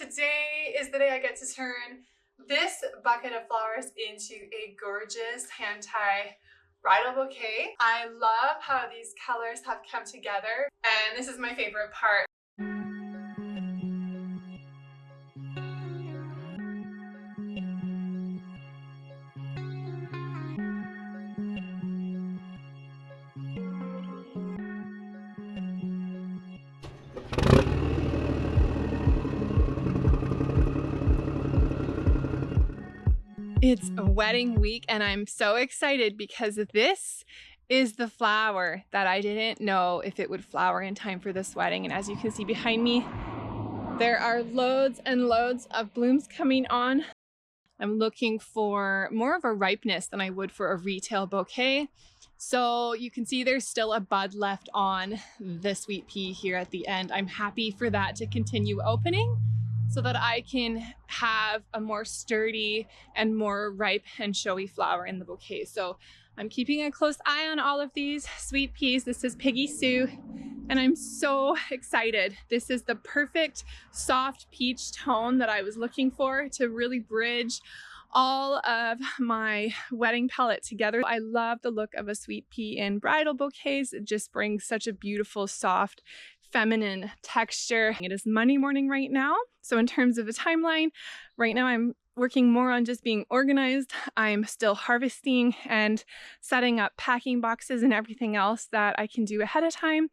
Today is the day I get to turn this bucket of flowers into a gorgeous hand-tie bridal bouquet. I love how these colors have come together, and this is my favorite part. It's a wedding week and I'm so excited because this is the flower that I didn't know if it would flower in time for this wedding. And as you can see behind me, there are loads and loads of blooms coming on. I'm looking for more of a ripeness than I would for a retail bouquet. So you can see there's still a bud left on the sweet pea here at the end. I'm happy for that to continue opening so that I can have a more sturdy and more ripe and showy flower in the bouquet. So I'm keeping a close eye on all of these sweet peas. This is Piggy Sue, and I'm so excited. This is the perfect soft peach tone that I was looking for to really bridge all of my wedding palette together. I love the look of a sweet pea in bridal bouquets. It just brings such a beautiful, soft, feminine texture. It is Monday morning right now. So in terms of a timeline, right now I'm working more on just being organized. I'm still harvesting and setting up packing boxes and everything else that I can do ahead of time.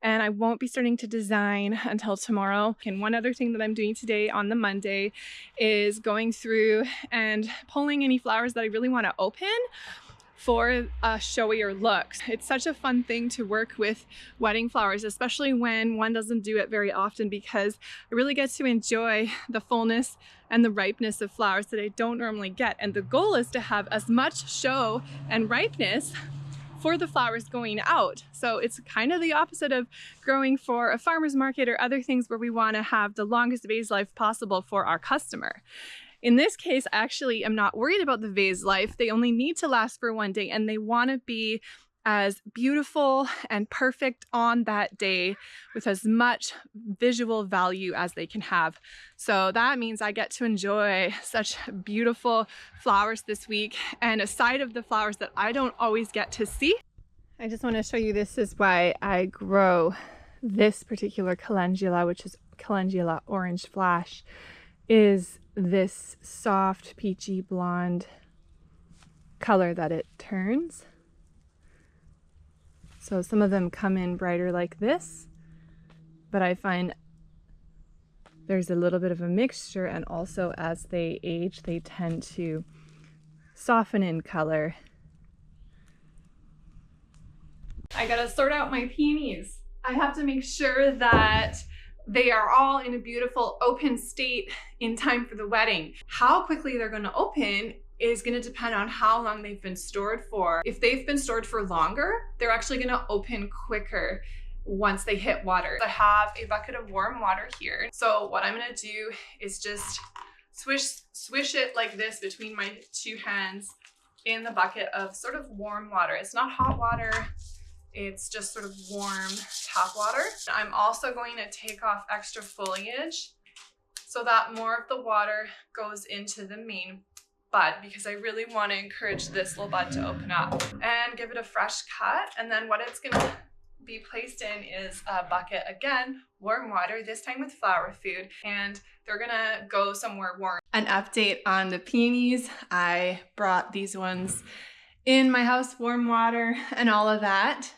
And I won't be starting to design until tomorrow. And one other thing that I'm doing today on the Monday is going through and pulling any flowers that I really want to open for a showier look. It's such a fun thing to work with wedding flowers, especially when one doesn't do it very often, because I really get to enjoy the fullness and the ripeness of flowers that I don't normally get. And the goal is to have as much show and ripeness for the flowers going out. So it's kind of the opposite of growing for a farmer's market or other things where we want to have the longest vase life possible for our customer. In this case, actually, I'm not worried about the vase life. They only need to last for one day, and they want to be as beautiful and perfect on that day with as much visual value as they can have. So that means I get to enjoy such beautiful flowers this week, and a side of the flowers that I don't always get to see. I just want to show you, this is why I grow this particular calendula, which is calendula orange flash, is this soft peachy blonde color that it turns. So some of them come in brighter like this, but I find there's a little bit of a mixture, and also as they age they tend to soften in color. I gotta sort out my peonies. I have to make sure that they are all in a beautiful open state in time for the wedding. How quickly they're going to open is going to depend on how long they've been stored for. If they've been stored for longer, they're actually going to open quicker once they hit water. I have a bucket of warm water here. So what I'm going to do is just swish it like this between my two hands in the bucket of sort of warm water. It's not hot water. It's just sort of warm tap water. I'm also going to take off extra foliage so that more of the water goes into the main bud, because I really want to encourage this little bud to open up and give it a fresh cut. And then what it's going to be placed in is a bucket, again, warm water, this time with flower food, and they're gonna go somewhere warm. An update on the peonies. I brought these ones in my house, warm water and all of that,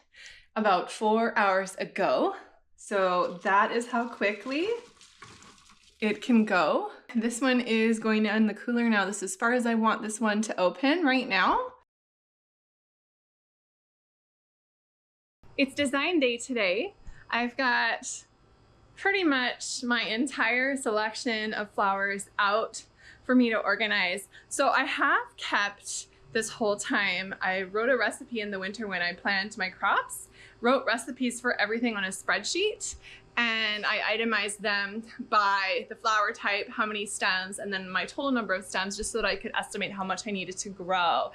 about 4 hours ago. So that is how quickly it can go. This one is going to end the cooler now. This is as far as I want this one to open right now. It's design day today. I've got pretty much my entire selection of flowers out for me to organize. So I have kept this whole time. I wrote a recipe in the winter when I planned my crops, wrote recipes for everything on a spreadsheet, and I itemized them by the flower type, how many stems, and then my total number of stems, just so that I could estimate how much I needed to grow.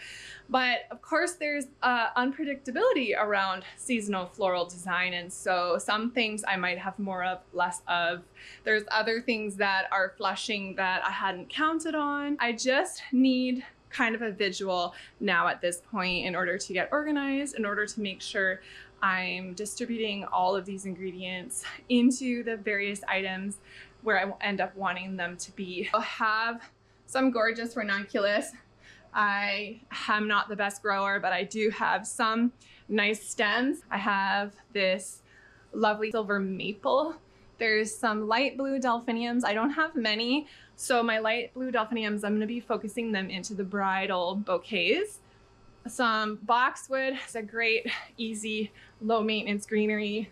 But of course there's unpredictability around seasonal floral design, and so some things I might have more of, less of. There's other things that are flushing that I hadn't counted on. I just need kind of a visual now at this point in order to get organized, in order to make sure I'm distributing all of these ingredients into the various items where I will end up wanting them to be. I'll have some gorgeous ranunculus. I am not the best grower, but I do have some nice stems. I have this lovely silver maple. There's some light blue delphiniums. I don't have many, so my light blue delphiniums, I'm gonna be focusing them into the bridal bouquets. Some boxwood is a great, easy, low maintenance greenery.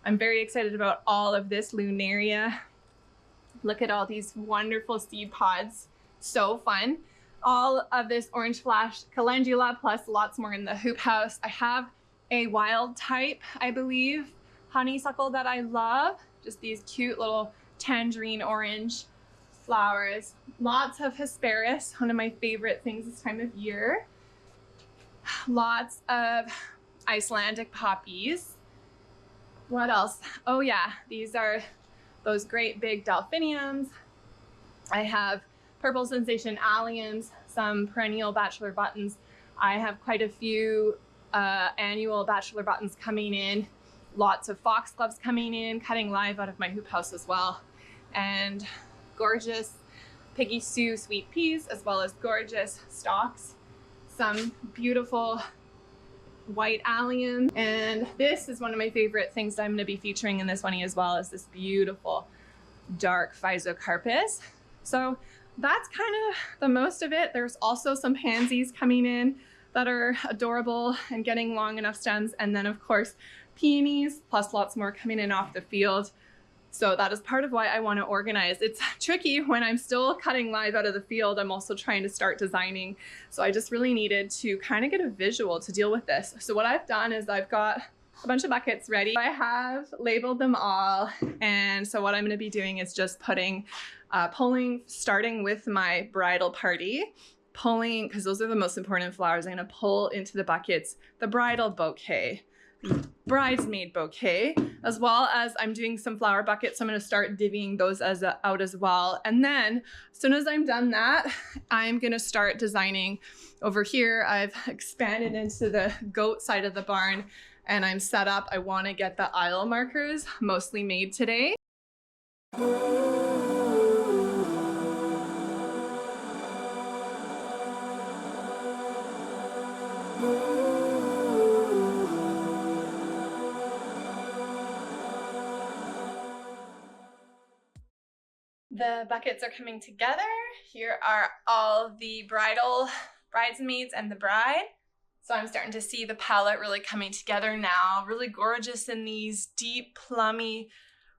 I'm very excited about all of this lunaria. Look at all these wonderful seed pods, so fun. All of this orange flash calendula, plus lots more in the hoop house. I have a wild type, I believe, honeysuckle that I love. Just these cute little tangerine orange flowers. Lots of hesperis, one of my favorite things this time of year. Lots of Icelandic poppies. What else? Oh yeah, these are those great big delphiniums. I have purple sensation alliums, some perennial bachelor buttons. I have quite a few annual bachelor buttons coming in. Lots of foxgloves coming in, cutting live out of my hoop house as well. And gorgeous Piggy Sue sweet peas, as well as gorgeous stalks. Some beautiful white allium, and this is one of my favorite things that I'm going to be featuring in this one as well, as this beautiful dark physocarpus. So that's kind of the most of it. There's also some pansies coming in that are adorable and getting long enough stems, and then of course peonies, plus lots more coming in off the field. So that is part of why I want to organize. It's tricky when I'm still cutting live out of the field. I'm also trying to start designing. So I just really needed to kind of get a visual to deal with this. So what I've done is I've got a bunch of buckets ready. I have labeled them all. And so what I'm going to be doing is just pulling, starting with my bridal party, pulling, because those are the most important flowers. I'm going to pull into the buckets the bridal bouquet, bridesmaid bouquet, as well as I'm doing some flower buckets. So I'm going to start divvying those out as well. And then as soon as I'm done that, I'm going to start designing over here. I've expanded into the goat side of the barn and I'm set up. I want to get the aisle markers mostly made today. The buckets are coming together. Here are all the bridesmaids and the bride. So I'm starting to see the palette really coming together now. Really gorgeous in these deep plummy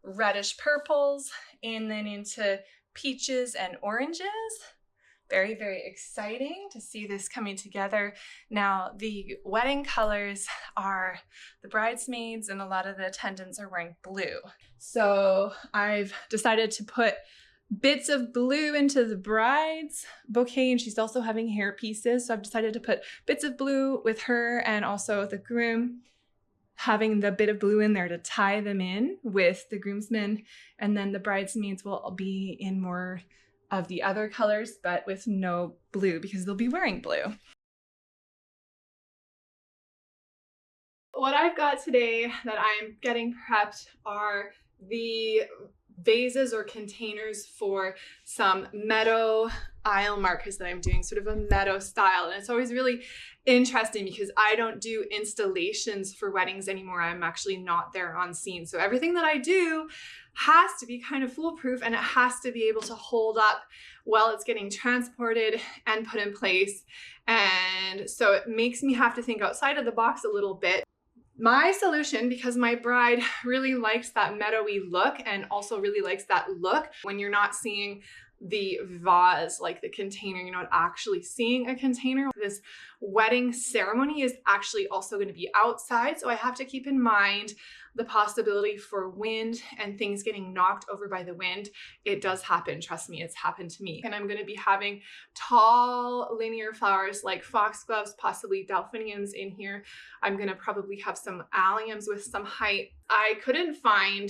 reddish purples, and then into peaches and oranges. Very, very exciting to see this coming together. Now the wedding colors are the bridesmaids, and a lot of the attendants are wearing blue. So I've decided to put bits of blue into the bride's bouquet, and she's also having hair pieces. So I've decided to put bits of blue with her, and also the groom having the bit of blue in there to tie them in with the groomsmen. And then the bridesmaids will be in more of the other colors, but with no blue because they'll be wearing blue. What I've got today that I'm getting prepped are the vases or containers for some meadow aisle markers that I'm doing, sort of a meadow style. And it's always really interesting because I don't do installations for weddings anymore. I'm actually not there on scene. So everything that I do has to be kind of foolproof, and it has to be able to hold up while it's getting transported and put in place. And so it makes me have to think outside of the box a little bit. My solution, because my bride really likes that meadowy look and also really likes that look when you're not seeing the vase, like the container, you're not actually seeing a container. This wedding ceremony is actually also going to be outside, so I have to keep in mind the possibility for wind and things getting knocked over by the wind. It does happen, trust me, it's happened to me. And I'm going to be having tall linear flowers like foxgloves, possibly delphiniums in here. I'm going to probably have some alliums with some height. I couldn't find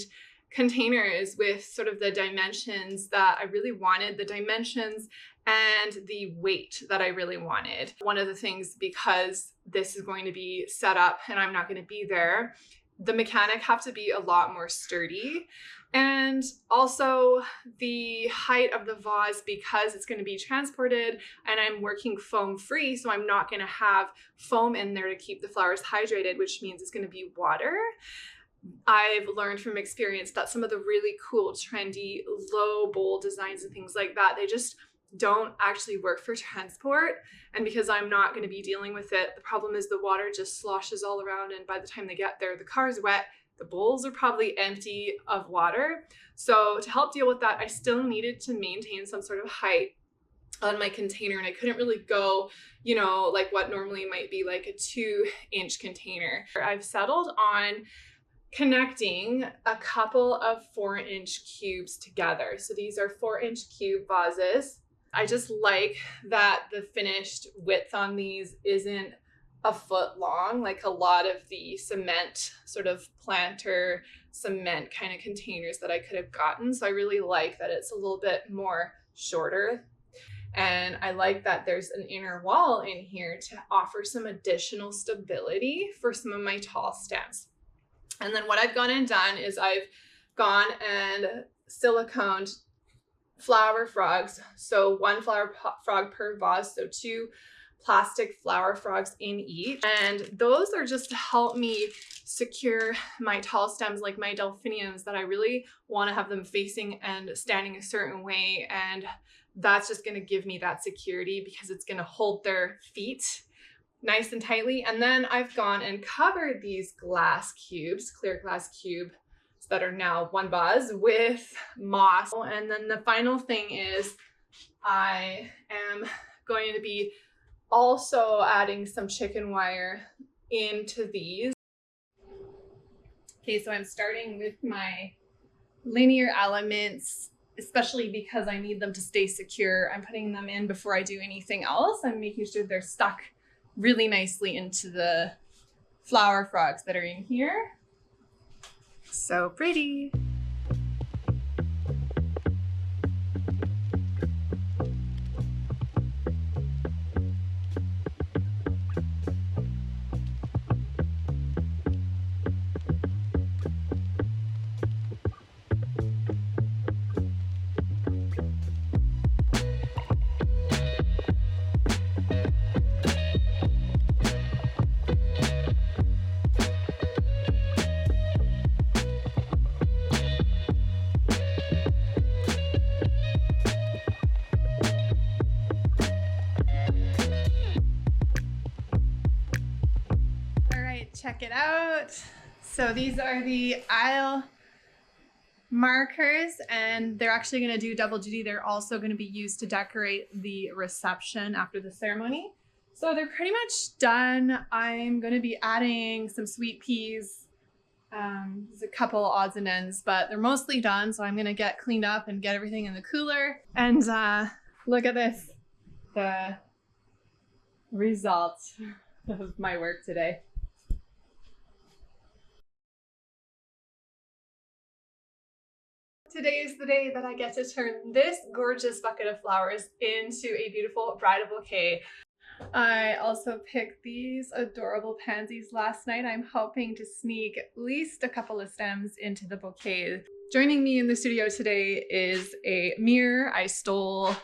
containers with sort of the dimensions that I really wanted, the dimensions and the weight that I really wanted. One of the things, because this is going to be set up and I'm not going to be there, the mechanic have to be a lot more sturdy. And also the height of the vase, because it's going to be transported and I'm working foam free, so I'm not going to have foam in there to keep the flowers hydrated, which means it's going to be water. I've learned from experience that some of the really cool, trendy, low bowl designs and things like that, they just don't actually work for transport. And because I'm not going to be dealing with it, the problem is the water just sloshes all around, and by the time they get there, the car's wet, the bowls are probably empty of water. So to help deal with that, I still needed to maintain some sort of height on my container, and I couldn't really go, you know, like what normally might be like a 2-inch container. I've settled on connecting a couple of 4-inch cubes together. So these are 4-inch cube vases. I just like that the finished width on these isn't a foot long, like a lot of the cement sort of planter cement kind of containers that I could have gotten. So I really like that it's a little bit more shorter. And I like that there's an inner wall in here to offer some additional stability for some of my tall stems. And then what I've gone and done is I've gone and siliconed flower frogs. So 1 flower frog per vase, so 2 plastic flower frogs in each. And those are just to help me secure my tall stems, like my delphiniums, that I really want to have them facing and standing a certain way. And that's just going to give me that security because it's going to hold their feet nice and tightly. And then I've gone and covered these glass cubes, clear glass cube, that are now 1 vase, with moss. And then the final thing is I am going to be also adding some chicken wire into these. Okay, so I'm starting with my linear elements, especially because I need them to stay secure. I'm putting them in before I do anything else. I'm making sure they're stuck really nicely into the flower frogs that are in here. So pretty. Check it out. So these are the aisle markers, and they're actually going to do double duty. They're also going to be used to decorate the reception after the ceremony. So they're pretty much done. I'm going to be adding some sweet peas. There's a couple odds and ends, but they're mostly done. So I'm going to get cleaned up and get everything in the cooler. And look at this, the result of my work today. Today is the day that I get to turn this gorgeous bucket of flowers into a beautiful bridal bouquet. I also picked these adorable pansies last night. I'm hoping to sneak at least a couple of stems into the bouquet. Joining me in the studio today is a mirror. I stole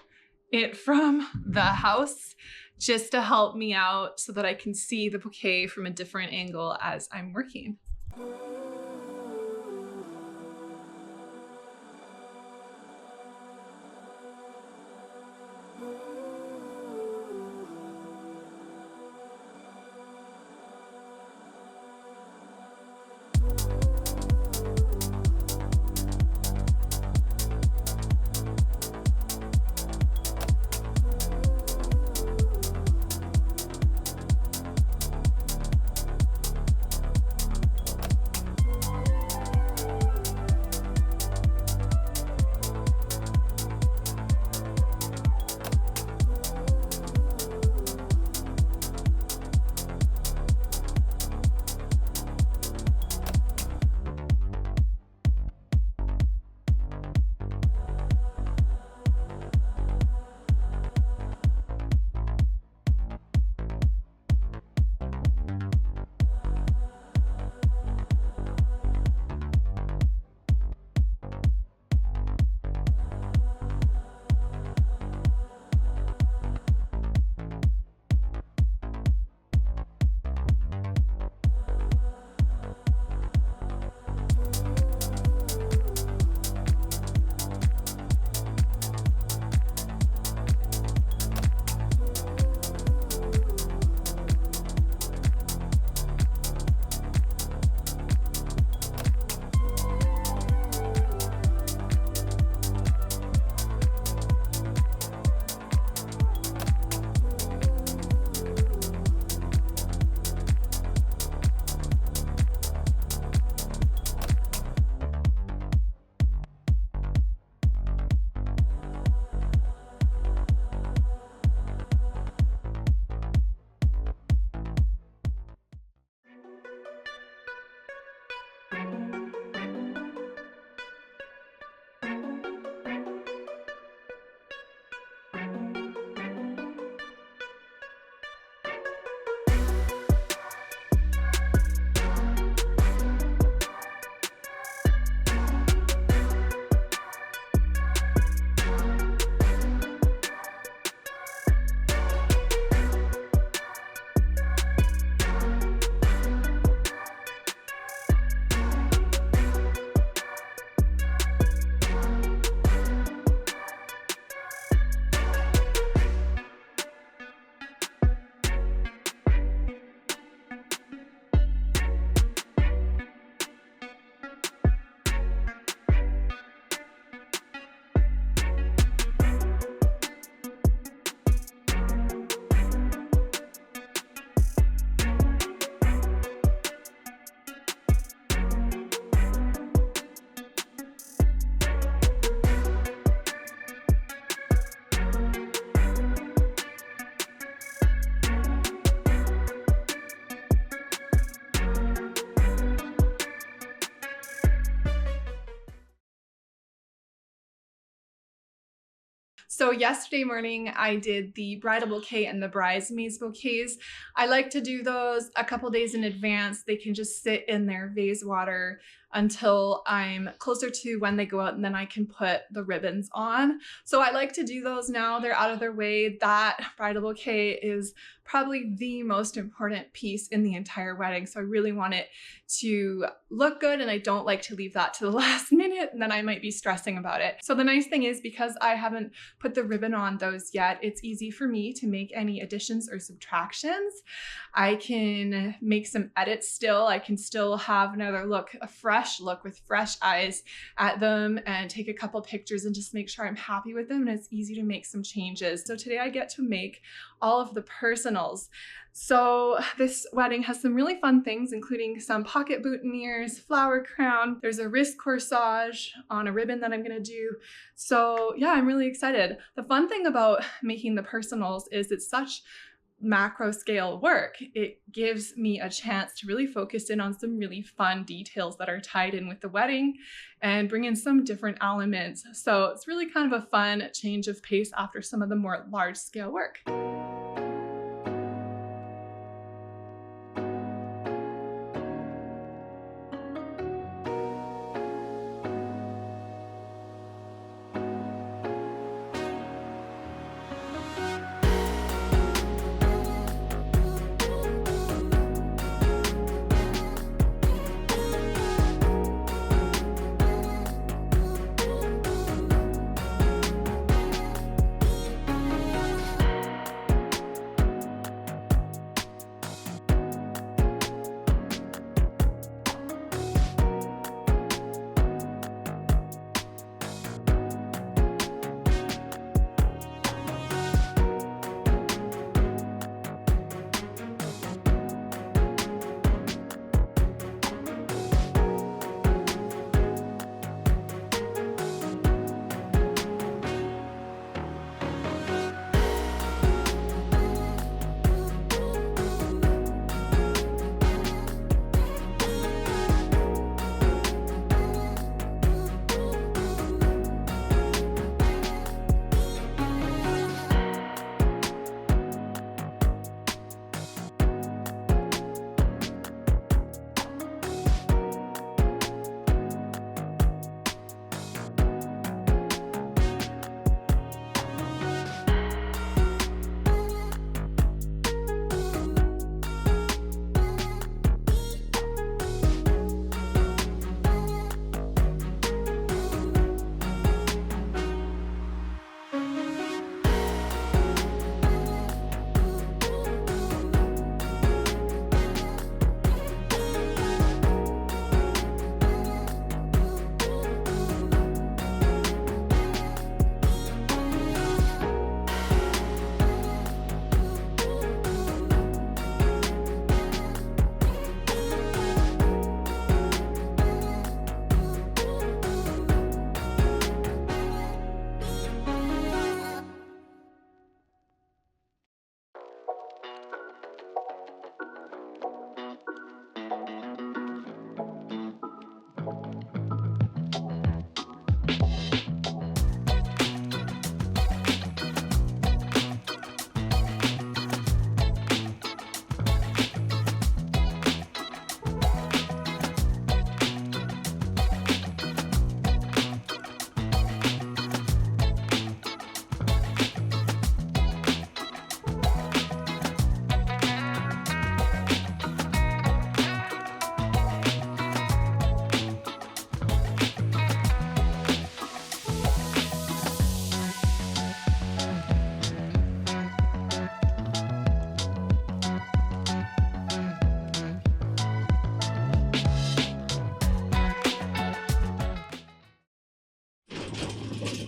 it from the house just to help me out so that I can see the bouquet from a different angle as I'm working. So yesterday morning, I did the bridal bouquet and the bridesmaids bouquets. I like to do those a couple days in advance. They can just sit in their vase water until I'm closer to when they go out, and then I can put the ribbons on. So I like to do those now. They're out of their way. That bridal bouquet is probably the most important piece in the entire wedding. So I really want it to look good, and I don't like to leave that to the last minute, and then I might be stressing about it. So the nice thing is, because I haven't put the ribbon on those yet, it's easy for me to make any additions or subtractions. I can make some edits still. I can still have another look, a fresh look with fresh eyes at them, and take a couple pictures and just make sure I'm happy with them, and it's easy to make some changes. So today I get to make all of the personals. So this wedding has some really fun things, including some pocket boutonnieres, flower crown. There's a wrist corsage on a ribbon that I'm gonna do. So yeah, I'm really excited. The fun thing about making the personals is it's such macro scale work. It gives me a chance to really focus in on some really fun details that are tied in with the wedding and bring in some different elements. So it's really kind of a fun change of pace after some of the more large scale work.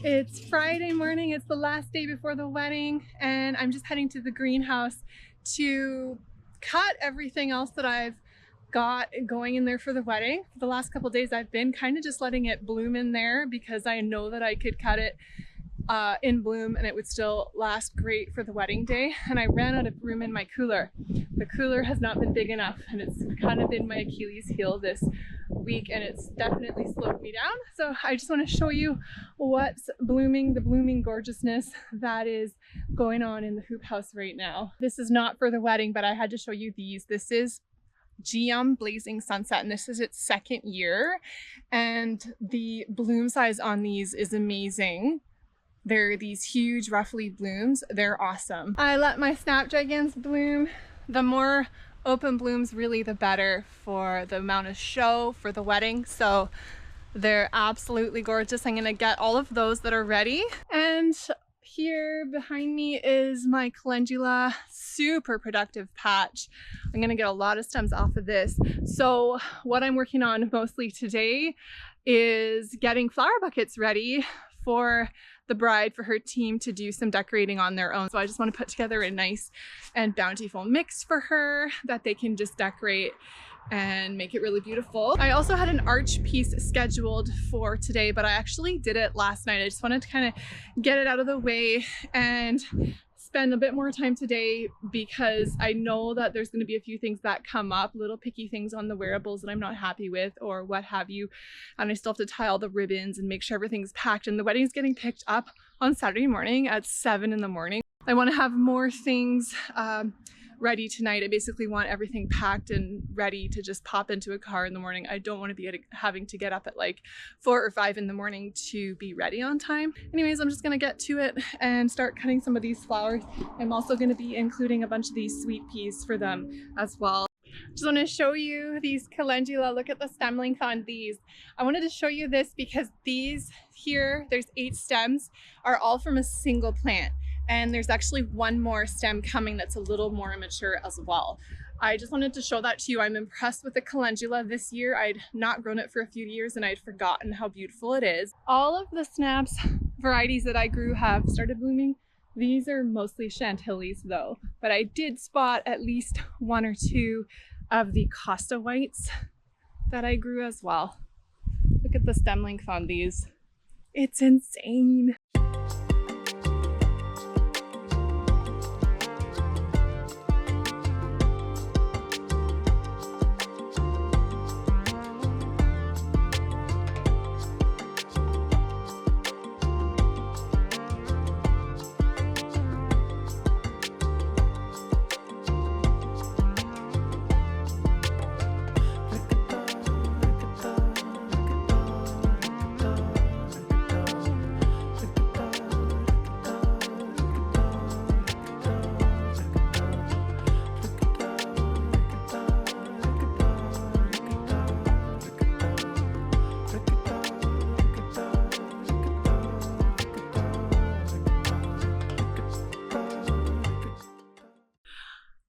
It's Friday morning, it's the last day before the wedding, and I'm just heading to the greenhouse to cut everything else that I've got going in there for the wedding. For the last couple of days I've been kind of just letting it bloom in there because I know that I could cut it in bloom, and it would still last great for the wedding day. And I ran out of room in my cooler. The cooler has not been big enough, and it's kind of been my Achilles heel this week, and it's definitely slowed me down. So I just want to show you what's blooming, the blooming gorgeousness that is going on in the hoop house right now. This is not for the wedding, but I had to show you these. This is Geum Blazing Sunset, and this is its second year, and the bloom size on these is amazing. They're these huge ruffly blooms. They're awesome. I let my snapdragons bloom. The more open blooms, really the better for the amount of show for the wedding. So they're absolutely gorgeous. I'm gonna get all of those that are ready. And here behind me is my calendula, super productive patch. I'm gonna get a lot of stems off of this. So what I'm working on mostly today is getting flower buckets ready for the bride, for her team to do some decorating on their own. So I just want to put together a nice and bountiful mix for her that they can just decorate and make it really beautiful. I also had an arch piece scheduled for today, but I actually did it last night. I just wanted to kind of get it out of the way and spend a bit more time today, because I know that there's going to be a few things that come up, little picky things on the wearables that I'm not happy with or what have you, and I still have to tie all the ribbons and make sure everything's packed. And the wedding's getting picked up on Saturday morning at 7 in the morning. I want to have more things ready tonight. I basically want everything packed and ready to just pop into a car in the morning. I don't want to be having to get up at like 4 or 5 in the morning to be ready on time. Anyways, I'm just gonna get to it and start cutting some of these flowers. I'm also going to be including a bunch of these sweet peas for them as well. Just want to show you these calendula. Look at the stem length on these. I wanted to show you this because these here, there's 8 stems, are all from a single plant. And there's actually one more stem coming that's a little more immature as well. I just wanted to show that to you. I'm impressed with the calendula this year. I'd not grown it for a few years and I'd forgotten how beautiful it is. All of the snaps varieties that I grew have started blooming. These are mostly chantillies though, but I did spot at least 1 or 2 of the Costa whites that I grew as well. Look at the stem length on these. It's insane.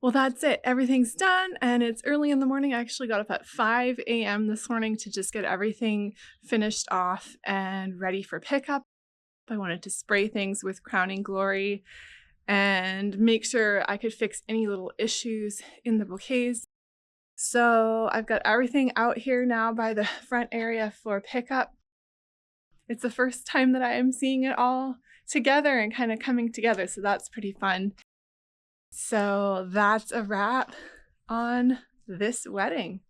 Well, that's it. Everything's done and it's early in the morning. I actually got up at 5 a.m. this morning to just get everything finished off and ready for pickup. I wanted to spray things with Crowning Glory and make sure I could fix any little issues in the bouquets. So I've got everything out here now by the front area for pickup. It's the first time that I am seeing it all together and kind of coming together, so that's pretty fun. So that's a wrap on this wedding.